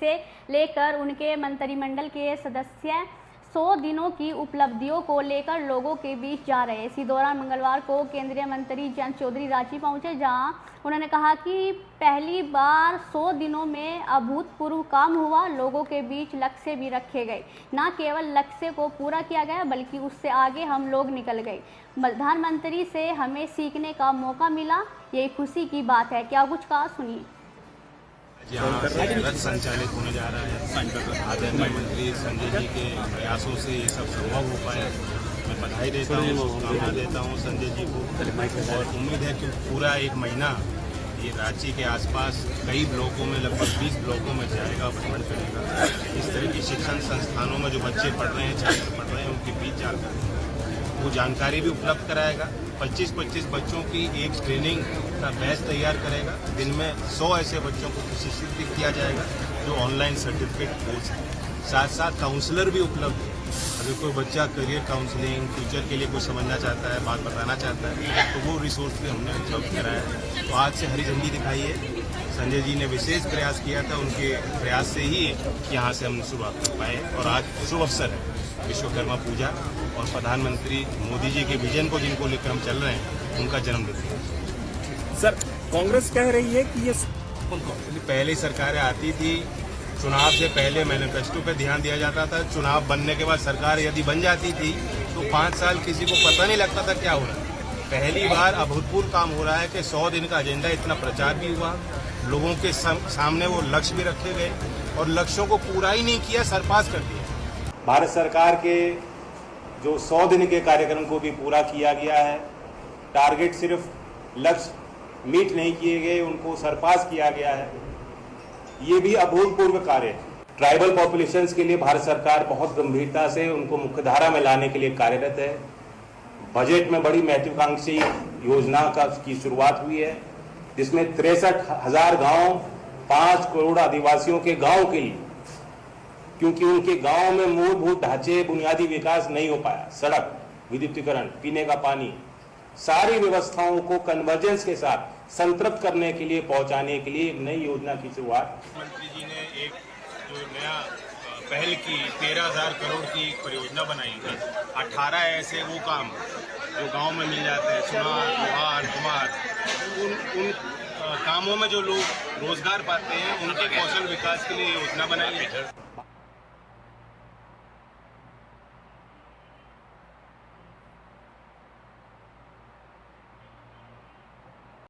से लेकर उनके मंत्रिमंडल के सदस्य 100 दिनों की उपलब्धियों को लेकर लोगों के बीच जा रहे हैं। इसी दौरान मंगलवार को केंद्रीय मंत्री जयंत चौधरी रांची पहुंचे, जहां उन्होंने कहा कि पहली बार 100 दिनों में अभूतपूर्व काम हुआ। लोगों के बीच लक्ष्य भी रखे गए, न केवल लक्ष्य को पूरा किया गया बल्कि उससे आगे हम लोग निकल गए। प्रधानमंत्री से हमें सीखने का मौका मिला, ये खुशी की बात है। क्या कुछ कहा, सुनिए। यहाँ से रथ संचालित होने जा रहा है। आदरणीय मंत्री संजय जी के प्रयासों से ये सब संभव हो पाया। मैं बधाई देता हूँ, शुभकामना देता हूँ संजय जी को, और उम्मीद है कि पूरा एक महीना ये रांची के आसपास कई ब्लॉकों में, लगभग 20 ब्लॉकों में जाएगा, भ्रमण करेगा। इस तरह की शिक्षण संस्थानों में जो बच्चे पढ़ रहे हैं, छात्र पढ़ रहे हैं, उनके बीच जाकर वो जानकारी भी उपलब्ध कराएगा। 25-25 बच्चों की एक ट्रेनिंग का बैच तैयार करेगा। दिन में 100 ऐसे बच्चों को प्रशिक्षित भी किया जाएगा जो ऑनलाइन सर्टिफिकेट कोर्स है। साथ साथ काउंसलर भी उपलब्ध है। अगर कोई बच्चा करियर काउंसलिंग, फ्यूचर के लिए कुछ समझना चाहता है, बात बताना चाहता है, तो वो रिसोर्स भी हमने उपलब्ध कराया है। तो आज से हरी झंडी दिखाई है। संजय जी ने विशेष प्रयास किया था, उनके प्रयास से ही यहाँ से हम शुरुआत कर पाए। और आज शुभ अवसर है विश्वकर्मा पूजा और प्रधानमंत्री मोदी जी के विजन को जिनको लेकर हम चल रहे हैं, उनका जन्मदिन है। सर, कांग्रेस कह रही है कि ये पहली सरकारें आती थी, चुनाव से पहले मैनिफेस्टो पे ध्यान दिया जाता था। चुनाव बनने के बाद सरकार यदि बन जाती थी तो 5 साल किसी को पता नहीं लगता था क्या हो रहा है। पहली बार अभूतपूर्व काम हो रहा है कि 100 दिन का एजेंडा, इतना प्रचार भी हुआ, लोगों के सामने वो लक्ष्य भी रखे गए और लक्ष्यों को पूरा ही नहीं किया, सरपास कर दिया। भारत सरकार के जो 100 दिन के कार्यक्रम को भी पूरा किया गया है। टारगेट सिर्फ लक्ष्य मीट नहीं किए गए, उनको सरपास किया गया है। ये भी अभूतपूर्व कार्य है। ट्राइबल पॉपुलेशंस के लिए भारत सरकार बहुत गंभीरता से उनको मुख्यधारा में लाने के लिए कार्यरत है। बजट में बड़ी महत्वाकांक्षी योजना की शुरुआत हुई है, जिसमें 63,000 गांव, 5 करोड़ आदिवासियों के गांव के लिए, क्योंकि उनके गांव में मूलभूत ढांचे, बुनियादी विकास नहीं हो पाया, सड़क, विद्युतीकरण, पीने का पानी, सारी व्यवस्थाओं को कन्वर्जेंस के साथ संतृप्त करने के लिए, पहुंचाने के लिए एक नई योजना की शुरुआत। मंत्री जी ने एक जो नया पहल की, 13,000 करोड़ की परियोजना बनाई है। 18 ऐसे वो काम जो गांव में मिल जाते हैं, सुनार, लोहार, कुम्हार, उन कामों में जो लोग रोजगार पाते हैं, उनके कौशल विकास के लिए योजना बनाई है।